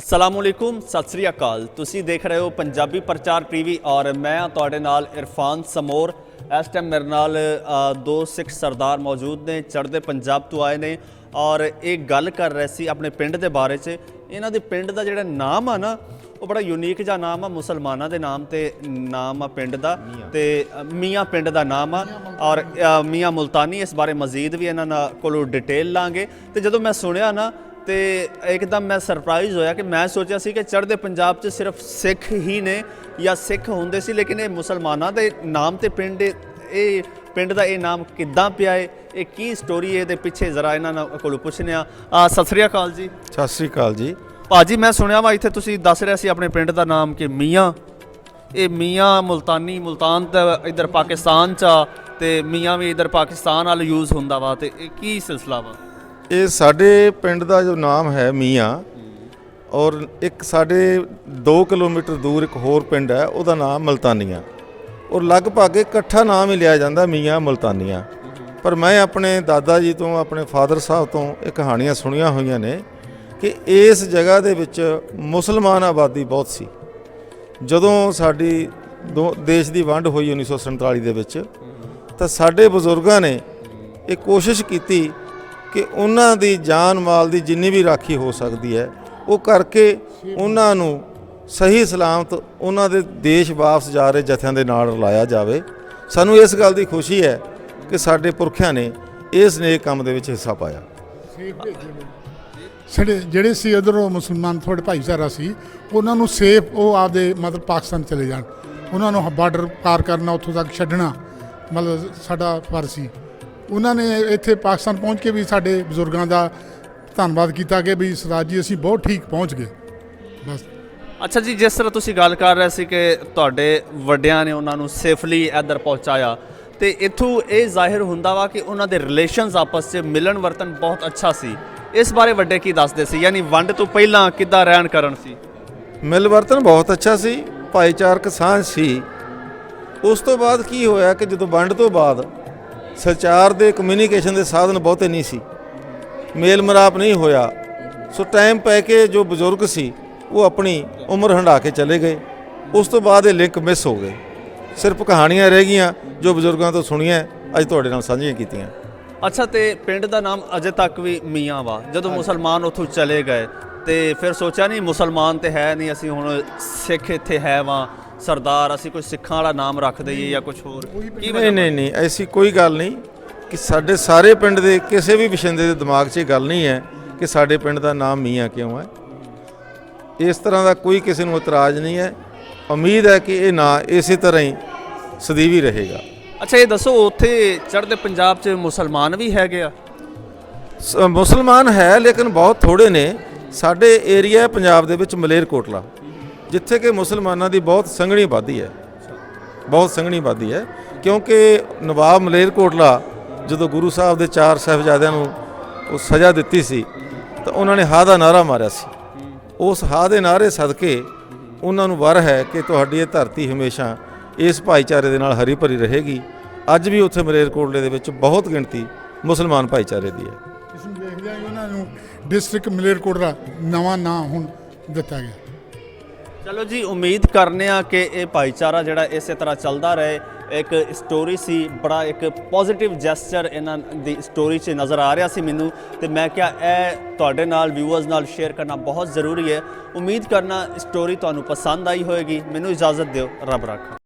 अस्सलामुअलैकुम सत श्री अकाल। तुसी देख रहे हो पंजाबी प्रचार टीवी और मैं तुहाडे नाल इरफान समोर। इस टाइम मेरे नाल दो सिख सरदार मौजूद ने, चढ़ते पंजाब तो आए ने और एक गल कर रहे सी अपने पिंड के बारे च। इन्हां दे पिंड दा जिहड़ा नाम आ ना वो बड़ा यूनीक जिहा नाम आ, मुसलमानां दे नाम ते नाम आ पिंड दा, ते मियाँ पिंड दा नाम आ और मियाँ मुल्तानी। इस बारे मजीद भी इन्हां कोलों डिटेल लांगे। ते जदों मैं सुनिया ना तो एकदम मैं सरप्राइज़ होया कि मैं सोचा सी कि चढ़ते पंजाब च सिर्फ सिख ही ने या सिख होंदे सी, लेकिन ये मुसलमानां दे नाम ते पिंड दा ये नाम किद्दां पिया है, ये की स्टोरी है, ये पिछे जरा इन्हां कोलों पुछने आ। सत श्री अकाल जी। सत श्री अकाल जी। भाजी मैं सुनिया वा इत्थे तुसीं दस रहे सी अपने पिंड दा नाम कि मियाँ, ये मियाँ मुल्तानी, मुल्तान तो इधर पाकिस्तान च आ ते मियाँ भी इधर पाकिस्तान वाल यूज़ हुंदा वा, ते की सिलसिला वा? ये साडे पिंड का जो नाम है मियाँ, और एक साडे 2 किलोमीटर दूर एक होर पिंड है उसका नाम मुल्तानिया, और लगभग इकट्ठा नाम ही लिया जाता मियाँ मुल्तानिया। पर मैं अपने दादा जी तो अपने फादर साहब तो ये कहानियाँ सुनिया हुई ने कि इस जगह दे विच मुसलमान आबादी बहुत सी। जदों साडी देश की वंड हुई 1947 दे विच, तां साडे बजुर्गां ने ये कोशिश की कि उन्हां दी जान माल की जिन्नी भी राखी हो सकती है वो करके उन्हां नूं सही सलामत उन्हां दे देश वापस जा रहे जत्थियां दे नाल लाया जावे। सानूं इस गल की खुशी है कि साडे पुरखियां ने इस नेक काम दे विच हिस्सा पाया। ਸਾਡੇ ਜਿਹੜੇ ਸੀ ਉਧਰੋਂ ਮੁਸਲਮਾਨ ਥੋੜ੍ਹੇ ਭਾਈਚਾਰਾ ਸੀ, ਉਹਨਾਂ ਨੂੰ ਸੇਫ ਉਹ ਆਪਦੇ ਮਤਲਬ ਪਾਕਿਸਤਾਨ ਚਲੇ ਜਾਣ, ਉਹਨਾਂ ਨੂੰ ਬਾਰਡਰ ਪਾਰ ਕਰਨਾ, ਉੱਥੋਂ ਤੱਕ ਛੱਡਣਾ ਮਤਲਬ ਸਾਡਾ ਫਰਜ਼ ਸੀ। ਉਹਨਾਂ ਨੇ ਇੱਥੇ ਪਾਕਿਸਤਾਨ ਪਹੁੰਚ ਕੇ ਵੀ ਸਾਡੇ ਬਜ਼ੁਰਗਾਂ ਦਾ ਧੰਨਵਾਦ ਕੀਤਾ ਕਿ ਵੀ ਸਰਦਾਰ ਜੀ ਅਸੀਂ ਬਹੁਤ ਠੀਕ ਪਹੁੰਚ ਗਏ ਬਸ। ਅੱਛਾ ਜੀ, ਜਿਸ ਤਰ੍ਹਾਂ ਤੁਸੀਂ ਗੱਲ ਕਰ ਰਹੇ ਸੀ ਕਿ ਤੁਹਾਡੇ ਵੱਡਿਆਂ ਨੇ ਉਹਨਾਂ ਨੂੰ ਸੇਫਲੀ ਇੱਧਰ ਪਹੁੰਚਾਇਆ, ਤੇ ਇੱਥੋਂ ਇਹ ਜ਼ਾਹਿਰ ਹੁੰਦਾ ਵਾ ਕਿ ਉਹਨਾਂ ਦੇ ਰਿਲੇਸ਼ਨਸ ਆਪਸ 'ਚ ਮਿਲਣ ਵਰਤਨ ਬਹੁਤ ਅੱਛਾ ਸੀ। ਇਸ ਬਾਰੇ ਵੱਡੇ ਕੀ ਦੱਸਦੇ ਸੀ, ਯਾਨੀ ਵੰਡ ਤੋਂ ਪਹਿਲਾਂ ਕਿੱਦਾਂ ਰਹਿਣ ਕਰਨ ਸੀ? ਮਿਲ ਵਰਤਨ ਬਹੁਤ ਅੱਛਾ ਸੀ, ਭਾਈਚਾਰਕ ਸਾਂਝ ਸੀ। ਉਸ ਤੋਂ ਬਾਅਦ ਕੀ ਹੋਇਆ ਕਿ ਜਦੋਂ ਵੰਡ ਤੋਂ ਬਾਅਦ ਸੰਚਾਰ ਦੇ ਕਮਿਊਨੀਕੇਸ਼ਨ ਦੇ ਸਾਧਨ ਬਹੁਤੇ ਨਹੀਂ ਸੀ, ਮੇਲ ਮਿਲਾਪ ਨਹੀਂ ਹੋਇਆ, ਸੋ ਟਾਈਮ ਪੈ ਕੇ ਜੋ ਬਜ਼ੁਰਗ ਸੀ ਉਹ ਆਪਣੀ ਉਮਰ ਹੰਢਾ ਕੇ ਚਲੇ ਗਏ। ਉਸ ਤੋਂ ਬਾਅਦ ਇਹ ਲਿੰਕ ਮਿਸ ਹੋ ਗਏ, ਸਿਰਫ ਕਹਾਣੀਆਂ ਰਹਿ ਗਈਆਂ ਜੋ ਬਜ਼ੁਰਗਾਂ ਤੋਂ ਸੁਣੀਆਂ ਅੱਜ ਤੁਹਾਡੇ ਨਾਲ ਸਾਂਝੀਆਂ ਕੀਤੀਆਂ। ਅੱਛਾ, ਤੇ ਪਿੰਡ ਦਾ ਨਾਮ ਅਜੇ ਤੱਕ ਵੀ ਮੀਆਂ ਵਾ। ਜਦੋਂ ਮੁਸਲਮਾਨ ਉੱਥੋਂ ਚਲੇ ਗਏ ਤੇ ਫਿਰ ਸੋਚਿਆ ਨਹੀਂ ਮੁਸਲਮਾਨ ਤੇ ਹੈ ਨਹੀਂ, ਅਸੀਂ ਹੁਣ ਸਿੱਖ ਇੱਥੇ ਹੈ ਵਾਂ, ਸਰਦਾਰ ਅਸੀਂ ਕੋਈ ਸਿੱਖਾਂ ਵਾਲਾ ਨਾਮ ਰੱਖ ਦਈਏ ਜਾਂ ਕੁਝ ਹੋਰ? ਨਹੀਂ, ਐਸੀ ਕੋਈ ਗੱਲ ਨਹੀਂ ਕਿ ਸਾਡੇ ਸਾਰੇ ਪਿੰਡ ਦੇ ਕਿਸੇ ਵੀ ਵਸਿੰਦੇ ਦੇ ਦਿਮਾਗ 'ਚ ਇਹ ਗੱਲ ਨਹੀਂ ਹੈ ਕਿ ਸਾਡੇ ਪਿੰਡ ਦਾ ਨਾਮ ਮੀਆਂ ਕਿਉਂ ਹੈ। ਇਸ ਤਰ੍ਹਾਂ ਦਾ ਕੋਈ ਕਿਸੇ ਨੂੰ ਇਤਰਾਜ਼ ਨਹੀਂ ਹੈ। ਉਮੀਦ ਹੈ ਕਿ ਇਹ ਨਾਂ ਇਸੇ ਤਰ੍ਹਾਂ ਹੀ ਸਦੀਵੀ ਰਹੇਗਾ। ਅੱਛਾ, ਇਹ ਦੱਸੋ ਉੱਥੇ ਚੜ੍ਹਦੇ ਪੰਜਾਬ 'ਚ ਮੁਸਲਮਾਨ ਵੀ ਹੈਗੇ ਆ? ਮੁਸਲਮਾਨ ਹੈ ਲੇਕਿਨ ਬਹੁਤ ਥੋੜ੍ਹੇ ਨੇ। ਸਾਡੇ ਏਰੀਆ ਪੰਜਾਬ ਦੇ ਵਿੱਚ ਮਲੇਰਕੋਟਲਾ, ਜਿੱਥੇ ਕਿ ਮੁਸਲਮਾਨਾਂ ਦੀ ਬਹੁਤ ਸੰਘਣੀ ਆਬਾਦੀ ਹੈ, ਬਹੁਤ ਸੰਘਣੀ ਆਬਾਦੀ ਹੈ। ਕਿਉਂਕਿ ਨਵਾਬ ਮਲੇਰਕੋਟਲਾ ਜਦੋਂ ਗੁਰੂ ਸਾਹਿਬ ਦੇ 4 ਸਾਹਿਬਜ਼ਾਦਿਆਂ ਨੂੰ ਉਹ ਸਜ਼ਾ ਦਿੱਤੀ ਸੀ ਤਾਂ ਉਹਨਾਂ ਨੇ ਹਾਂ ਦਾ ਨਾਅਰਾ ਮਾਰਿਆ ਸੀ। ਉਸ ਹਾਂ ਦੇ ਨਾਅਰੇ ਸਦਕੇ ਉਹਨਾਂ ਨੂੰ ਵਰ ਹੈ ਕਿ ਤੁਹਾਡੀ ਇਹ ਧਰਤੀ ਹਮੇਸ਼ਾ ਇਸ ਭਾਈਚਾਰੇ ਦੇ ਨਾਲ ਹਰੀ ਭਰੀ ਰਹੇਗੀ। ਅੱਜ ਵੀ ਉੱਥੇ ਮਲੇਰਕੋਟਲੇ ਦੇ ਵਿੱਚ ਬਹੁਤ ਗਿਣਤੀ ਮੁਸਲਮਾਨ ਭਾਈਚਾਰੇ ਦੀ ਹੈ। ਇਸ ਨੂੰ ਦੇਖਦੇ ਹਾਂ ਉਹਨਾਂ ਨੂੰ ਡਿਸਟ੍ਰਿਕਟ ਮਲੇਰਕੋਟਲਾ ਨਵਾਂ ਨਾਂ ਹੁਣ ਦਿੱਤਾ ਗਿਆ। ਚਲੋ ਜੀ, ਉਮੀਦ ਕਰਨੇ ਆ ਕਿ ਇਹ ਭਾਈਚਾਰਾ ਜਿਹੜਾ ਇਸੇ ਤਰ੍ਹਾਂ ਚੱਲਦਾ ਰਹੇ। ਇੱਕ ਸਟੋਰੀ ਸੀ, ਬੜਾ ਇੱਕ ਪੋਜ਼ੀਟਿਵ ਜੈਸਚਰ ਇਹਨਾਂ ਦੀ ਸਟੋਰੀ 'ਚ ਨਜ਼ਰ ਆ ਰਿਹਾ ਸੀ ਮੈਨੂੰ, ਤੇ ਮੈਂ ਕਿਹਾ ਇਹ ਤੁਹਾਡੇ ਨਾਲ ਵਿਊਅਰਸ ਨਾਲ ਸ਼ੇਅਰ ਕਰਨਾ ਬਹੁਤ ਜ਼ਰੂਰੀ ਹੈ। ਉਮੀਦ ਕਰਨਾ ਸਟੋਰੀ ਤੁਹਾਨੂੰ ਪਸੰਦ ਆਈ ਹੋਏਗੀ। ਮੈਨੂੰ ਇਜਾਜ਼ਤ ਦਿਓ, ਰੱਬ ਰੱਖਾ।